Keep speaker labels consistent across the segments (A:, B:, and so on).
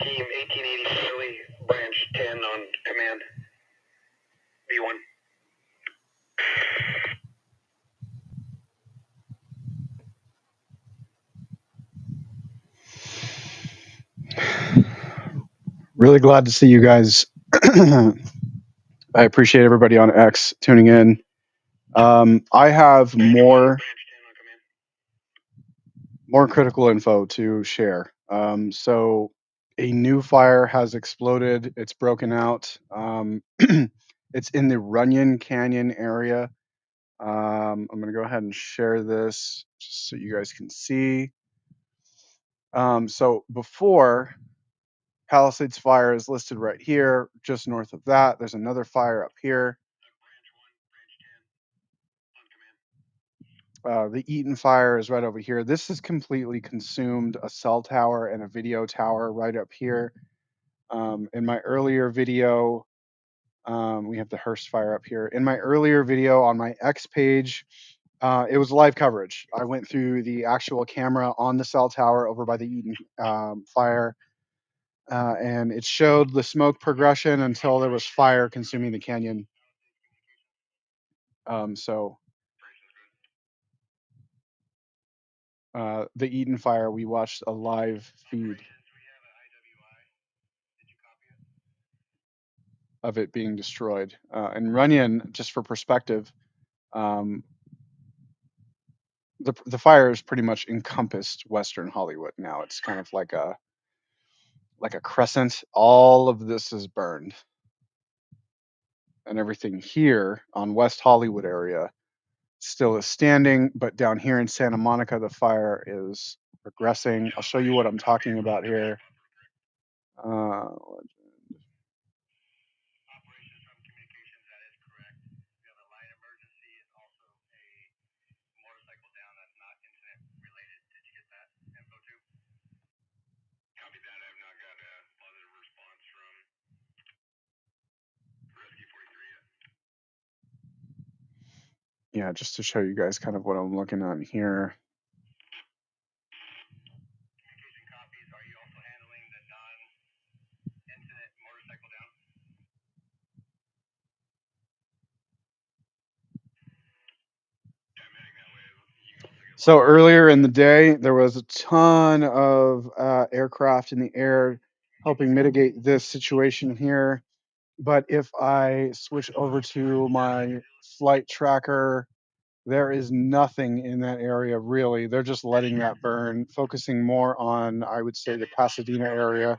A: Team 1880 Philly, branch 10 on command. V1.
B: Really glad to see you guys. I appreciate everybody on X tuning in. I have more critical info to share. So a new fire has exploded. It's broken out. It's in the Runyon Canyon area. I'm going to go ahead and share this just so you guys can see. So before Palisades fire is listed right here, just north of that. There's another fire up here. The Eaton fire is right over here. This has completely consumed a cell tower and a video tower right up here. In my earlier video, we have the Hearst fire up here. In my earlier video on my X page, it was live coverage. I went through the actual camera on the cell tower over by the Eaton fire, and it showed the smoke progression until there was fire consuming the canyon. The Eaton fire, we watched a live feed of it being destroyed. And Runyon, just for perspective, the fire has pretty much encompassed Western Hollywood now. It's kind of like a crescent. All of this is burned, and everything here on West Hollywood area still is standing. But down here in Santa Monica, the fire is progressing. I'll show you what I'm talking about here. Yeah, just to show you guys kind of what I'm looking at here. So earlier in the day, there was a ton of aircraft in the air helping mitigate this situation here. But if I switch over to my flight tracker, there is nothing in that area really. They're just letting that burn, focusing more on, I would say, the Pasadena area.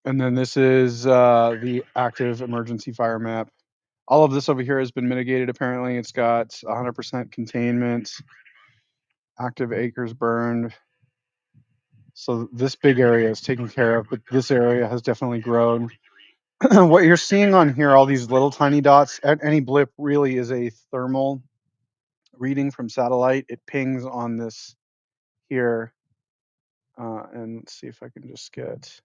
B: And then this is the active emergency fire map. All of this over here has been mitigated. Apparently, it's got 100% containment, active acres burned. So this big area is taken care of, but this area has definitely grown. What you're seeing on here, all these little tiny dots, any blip really is a thermal reading from satellite. It pings on this here. And let's see if I can just get.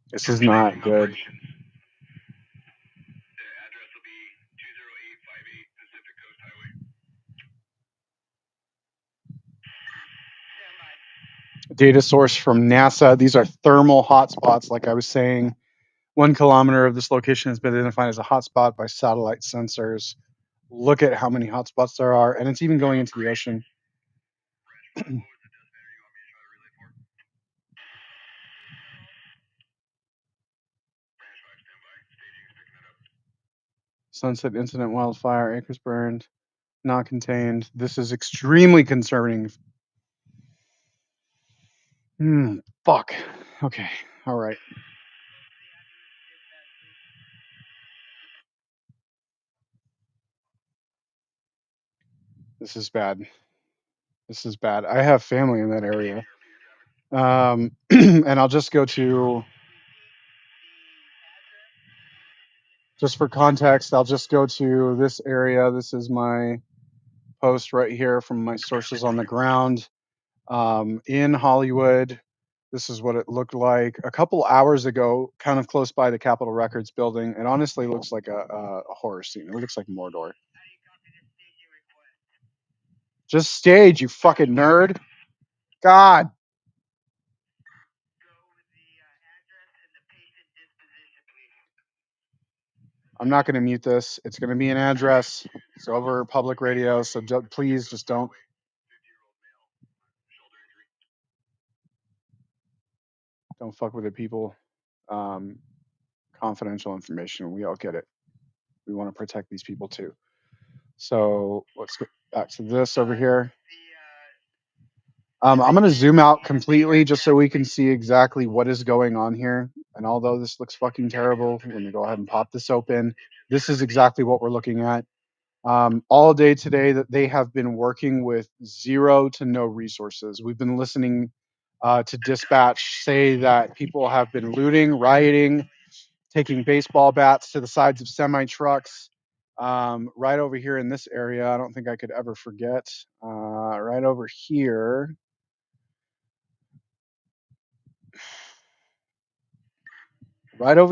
B: This is not good. Data source from NASA. These are thermal hotspots, like I was saying. 1 kilometer of this location has been identified as a hotspot by satellite sensors. Look at how many hotspots there are, and it's even going into the ocean. Sunset incident, wildfire, acres burned, not contained. This is extremely concerning. Fuck. Okay. All right. This is bad. This is bad. I have family in that area. And I'll just go to, just for context, I'll just go to this area. This is my post right here from my sources on the ground. In Hollywood, this is what it looked like a couple hours ago, kind of close by the Capitol Records building. It honestly looks like a horror scene. It looks like Mordor. Just stage, you fucking nerd. God. I'm not going to mute this. It's going to be an address. It's over public radio, so please just don't fuck with the people. Confidential information. We all get it. We want to protect these people too. So let's get back to this over here. I'm going to zoom out completely just so we can see exactly what is going on here. And although this looks fucking terrible, let me go ahead and pop this open. This is exactly what we're looking at. All day today that they have been working with zero to no resources. We've been listening to dispatch say that people have been looting, rioting, taking baseball bats to the sides of semi trucks. Right over here in this area, I don't think I could ever forget. Right over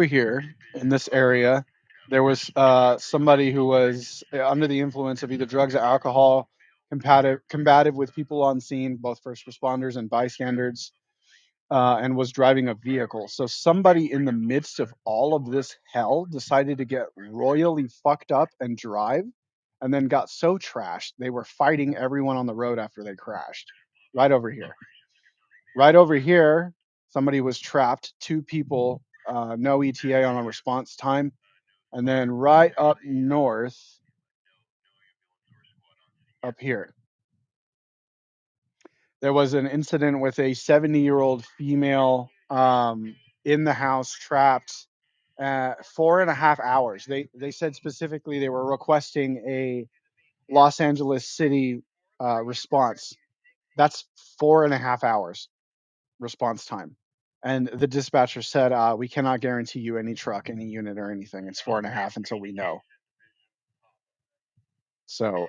B: here, in this area, there was somebody who was under the influence of either drugs or alcohol, combative with people on scene, both first responders and bystanders, and was driving a vehicle. So somebody in the midst of all of this hell decided to get royally fucked up and drive, and then got so trashed they were fighting everyone on the road after they crashed. Right over here. Right over here, somebody was trapped. Two people, no ETA on a response time. And then right up north, up here, there was an incident with a 70-year-old female in the house trapped 4.5 hours. They said specifically they were requesting a Los Angeles City response. That's 4.5 hours response time. And the dispatcher said, we cannot guarantee you any truck, any unit, or anything. It's 4.5 until we know. So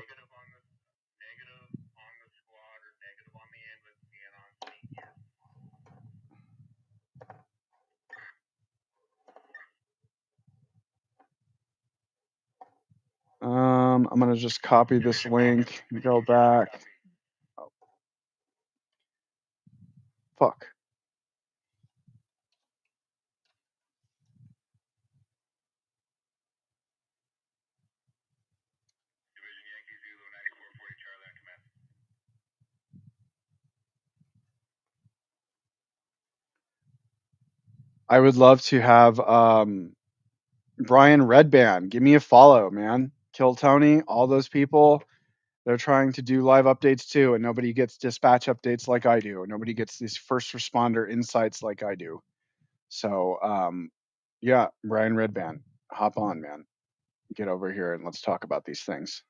B: I'm gonna just copy this link and go back. Oh, fuck. I would love to have Brian Redband. Give me a follow, man. Kill Tony, all those people. They're trying to do live updates too, and nobody gets dispatch updates like I do. Nobody gets these first responder insights like I do. So, yeah, Brian Redband, hop on, man. Get over here and let's talk about these things.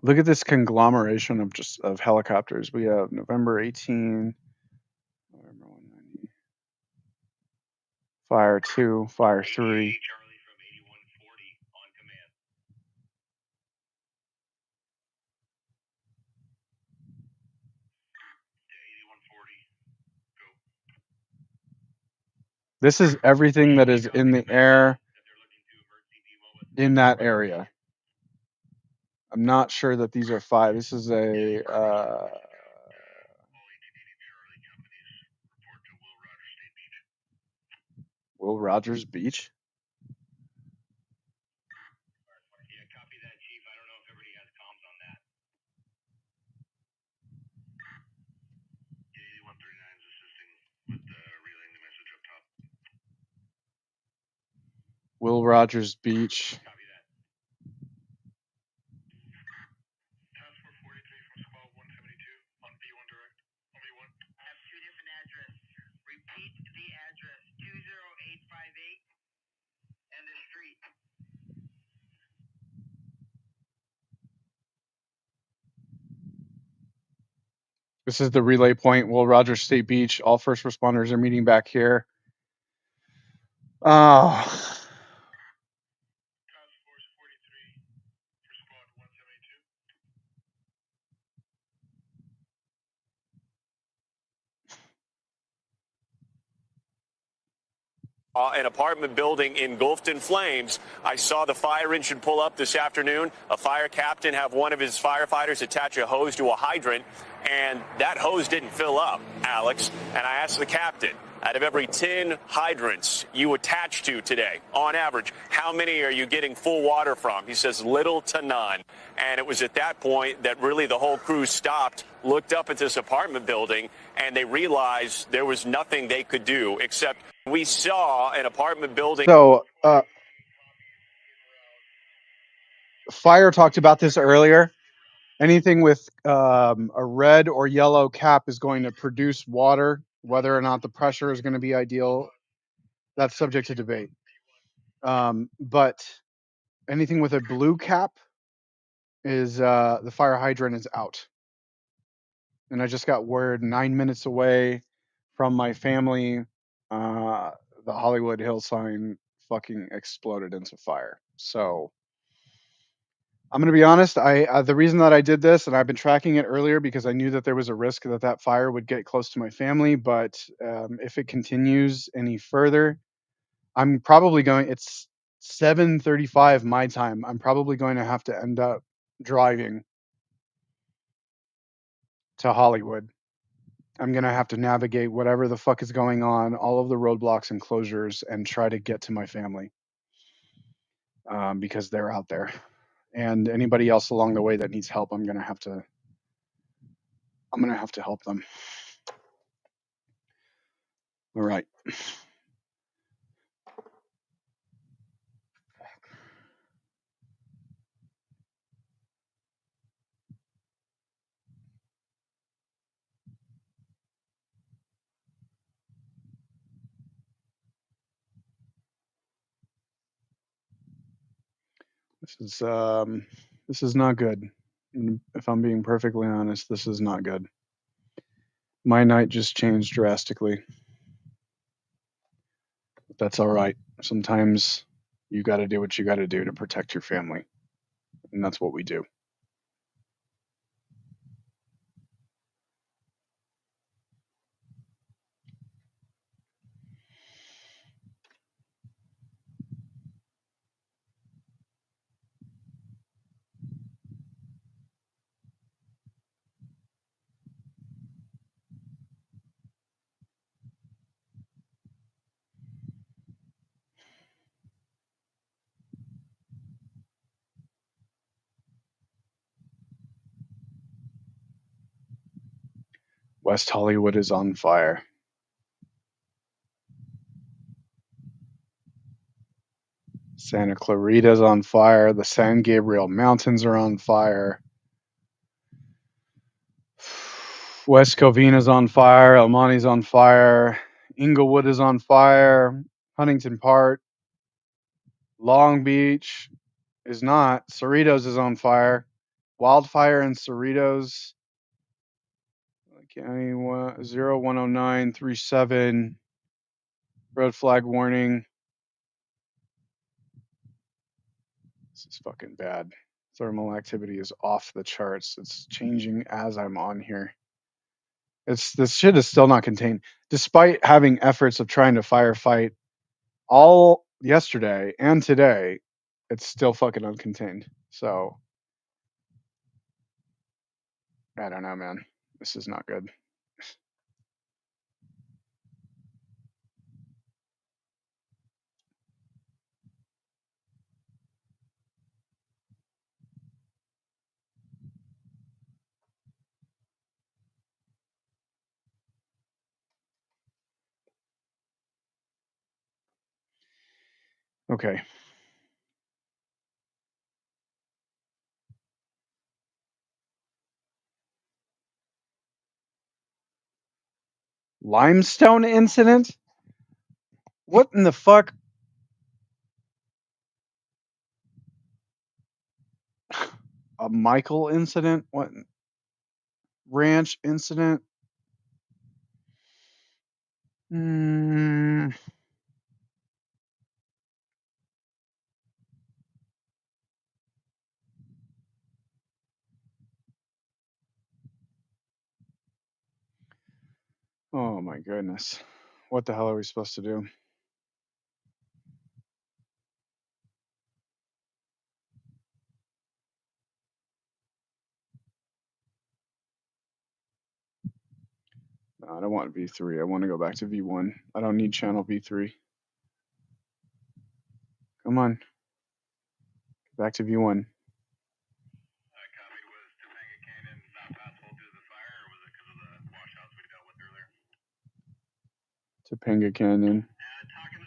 B: Look at this conglomeration of helicopters. We have November 18, November 190, Fire 2, Fire 3. This is everything that is in the air in that area. I'm not sure that these are five. This is a Will Rogers Beach. Will Rogers Beach. This is the relay point. Will Rogers State Beach. All first responders are meeting back here. Oh.
C: An apartment building engulfed in flames. I saw the fire engine pull up this afternoon. A fire captain have one of his firefighters attach a hose to a hydrant, and that hose didn't fill up, Alex. And I asked the captain, out of every 10 hydrants you attach to today, on average, how many are you getting full water from? He says little to none. And it was at that point that really the whole crew stopped, looked up at this apartment building, and they realized there was nothing they could do except we saw an apartment building.
B: So, Fire talked about this earlier. Anything with a red or yellow cap is going to produce water. Whether or not the pressure is going to be ideal, that's subject to debate. But anything with a blue cap is the fire hydrant is out. And I just got word 9 minutes away from my family, the Hollywood Hill sign fucking exploded into fire. So I'm gonna be honest. The reason that I did this, and I've been tracking it earlier because I knew that there was a risk that that fire would get close to my family. But if it continues any further, I'm probably going. It's 7:35 my time. I'm probably going to have to end up driving to Hollywood. I'm gonna have to navigate whatever the fuck is going on, all of the roadblocks and closures, and try to get to my family because they're out there. And anybody else along the way that needs help, I'm gonna have to help them. All right. This is not good. If I'm being perfectly honest, this is not good. My night just changed drastically. But that's all right. Sometimes you got to do what you got to do to protect your family, and that's what we do. West Hollywood is on fire. Santa Clarita's on fire. The San Gabriel Mountains are on fire. West Covina's on fire. El Monte's on fire. Inglewood is on fire. Huntington Park. Long Beach is not. Cerritos is on fire. Wildfire in Cerritos. County 010937. Red flag warning. This is fucking bad. Thermal activity is off the charts. It's changing as I'm on here. This shit is still not contained, despite having efforts of trying to firefight all yesterday and today. It's still fucking uncontained. So I don't know, man. This is not good. Okay. Limestone incident? What in the fuck? A Michael incident? What? ranch incident. Oh my goodness. What the hell are we supposed to do? No, I don't want V3. I want to go back to V1. I don't need channel V3. Come on. Back to V1.
A: Copy. Was Topanga Canyon not passable due to the fire, or was it because of the washouts we dealt with earlier?
B: Topanga Canyon.
A: Talking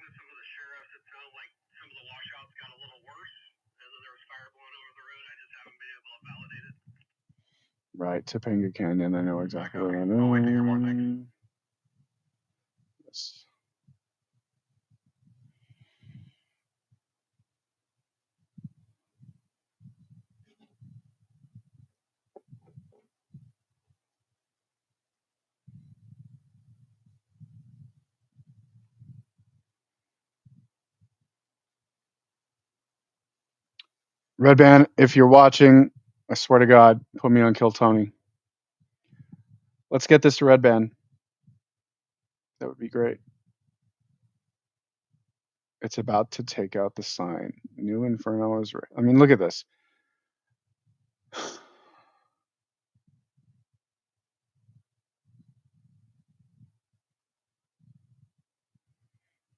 A: to some of the sheriffs, it sounds like some of the washouts got a little worse as there was fire blowing over the road. I just haven't been able to validate it.
B: Right, Topanga Canyon. I know exactly where that is.
A: I'll wait to hear more. Thanks.
B: Yes. Red Band, if you're watching, I swear to God, put me on Kill Tony. Let's get this to Red Band. That would be great. It's about to take out the sign. New Inferno is. I mean, look at this.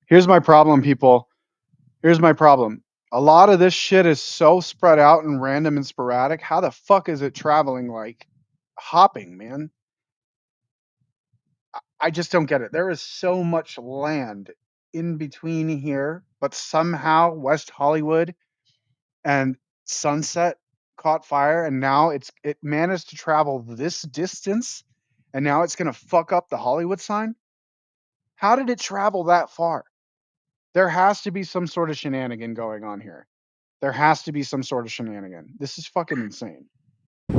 B: Here's my problem, people. Here's my problem. A lot of this shit is so spread out and random and sporadic. How the fuck is it traveling like hopping, man? I just don't get it. There is so much land in between here, but somehow West Hollywood and Sunset caught fire, and now it managed to travel this distance, and now it's gonna fuck up the Hollywood sign. How did it travel that far? There has to be some sort of shenanigan going on here. There has to be some sort of shenanigan. This is fucking insane.
A: 68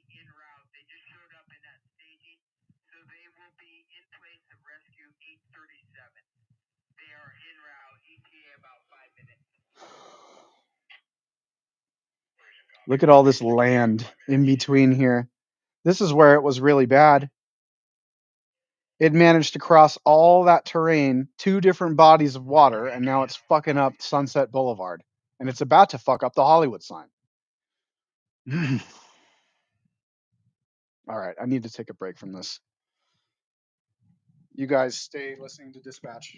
A: en route. They just showed up in that staging, so they will be in place of rescue 837. They are en route. ETA about 5 minutes.
B: Look at all this land in between here. This is where it was really bad. It managed to cross all that terrain, 2 different bodies of water, and now it's fucking up Sunset Boulevard. And it's about to fuck up the Hollywood sign. All right, I need to take a break from this. You guys stay listening to Dispatch.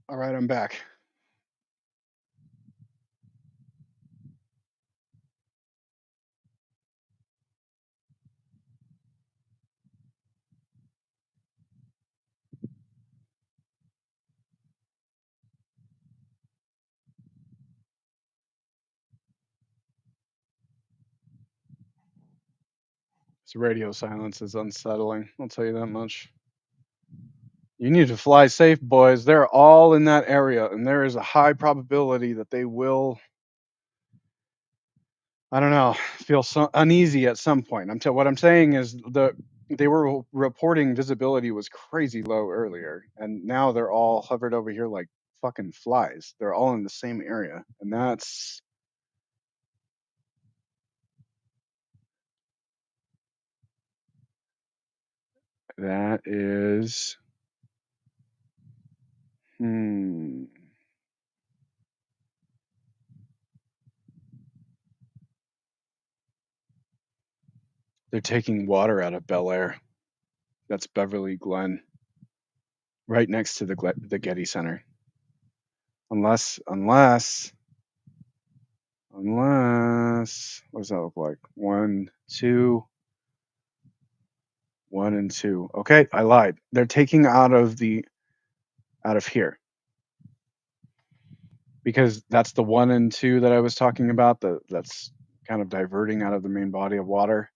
B: All right, I'm back. This radio silence is unsettling. I'll tell you that much. You need to fly safe, boys. They're all in that area, and there is a high probability that they will, I don't know, feel uneasy at some point. What I'm saying is they were reporting visibility was crazy low earlier, and now they're all hovered over here like fucking flies. They're all in the same area, and that is hmm. They're taking water out of Bel Air. That's Beverly Glen, right next to the Getty Center. Unless, what does that look like? One, two, one and two. Okay, I lied. They're taking out of here because that's the one and two that I was talking about. That's kind of diverting out of the main body of water,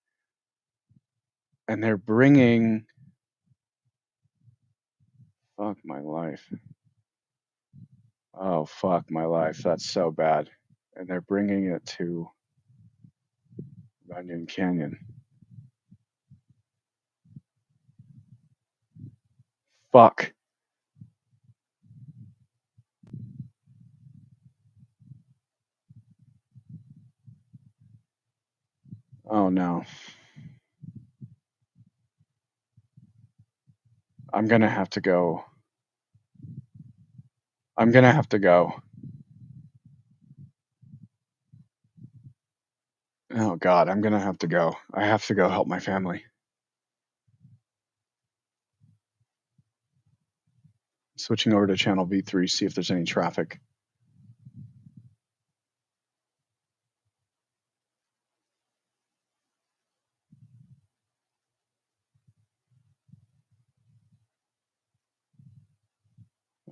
B: and they're bringing. Fuck my life. Oh fuck my life. That's so bad. And they're bringing it to Onion Canyon. Fuck. Oh no. I'm gonna have to go. I'm gonna have to go. Oh God, I'm gonna have to go. I have to go help my family. Switching over to channel V3, see if there's any traffic.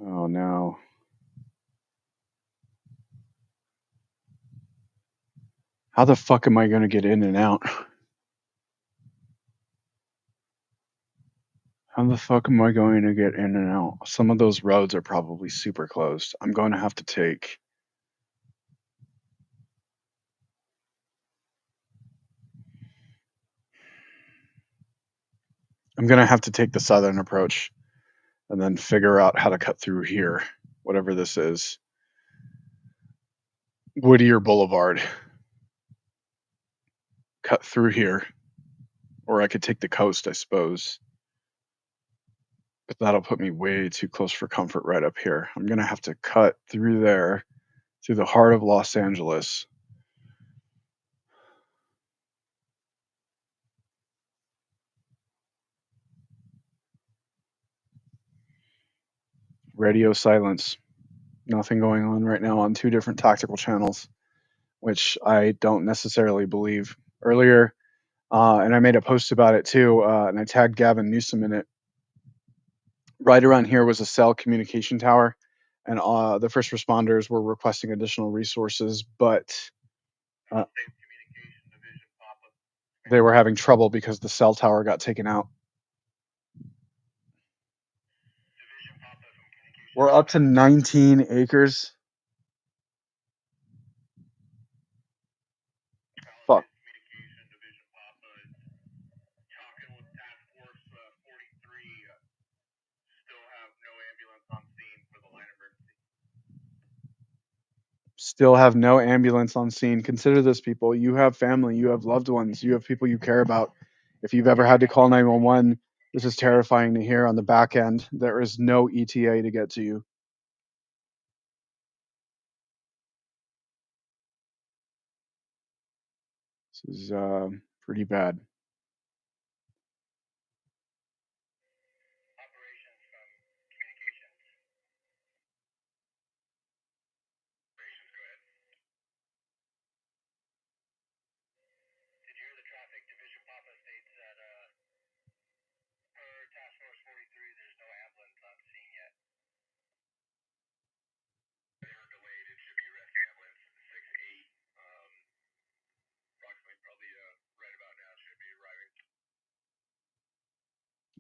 B: Oh no. How the fuck am I gonna get in and out? How the fuck am I going to get in and out? Some of those roads are probably super closed. I'm going to have to take. I'm going to have to take the southern approach and then figure out how to cut through here, whatever this is. Whittier Boulevard. Cut through here. Or I could take the coast, I suppose. But that'll put me way too close for comfort right up here. I'm going to have to cut through there, through the heart of Los Angeles. Radio silence. Nothing going on right now on two different tactical channels, which I don't necessarily believe. Earlier, and I made a post about it too, and I tagged Gavin Newsom in it. Right around here was a cell communication tower, and the first responders were requesting additional resources, but uh, they were having trouble because the cell tower got taken out. We're up to 19 acres. Fuck. Still have no ambulance on scene. Consider this, people. You have family, you have loved ones, you have people you care about. If you've ever had to call 911, this is terrifying to hear on the back end. There is no ETA to get to you. This is pretty bad.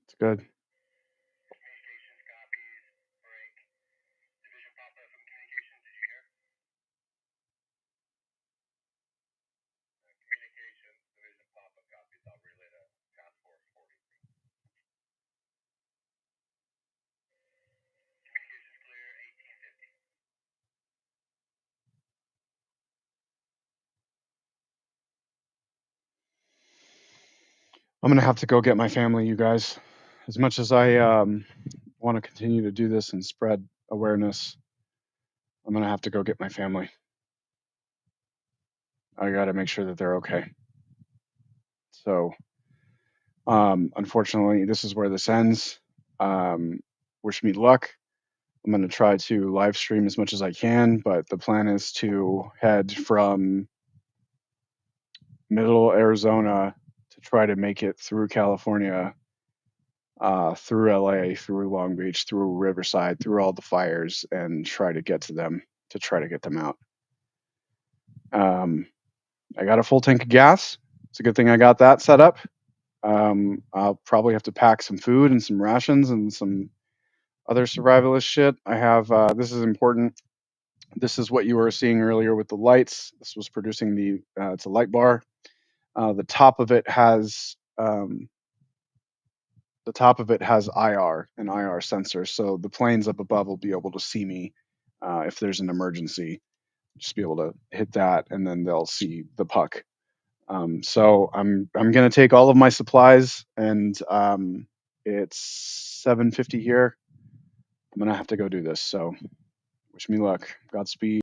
B: It's good. I'm going to have to go get my family, you guys. As much as I want to continue to do this and spread awareness, I'm going to have to go get my family. I got to make sure that they're okay. So, unfortunately, this is where this ends. Wish me luck. I'm going to try to live stream as much as I can, but the plan is to head from middle Arizona to try to make it through California, through LA, through Long Beach, through Riverside, through all the fires, and try to get to them, to try to get them out. I got a full tank of gas. It's a good thing I got that set up. I'll probably have to pack some food and some rations and some other survivalist shit. I have, this is important. This is what you were seeing earlier with the lights. This was producing the, it's a light bar. The top of it has IR, an IR sensor, so the planes up above will be able to see me if there's an emergency. Just be able to hit that, and then they'll see the puck. So I'm gonna take all of my supplies, and it's 7:50 here. I'm gonna have to go do this. So wish me luck. Godspeed.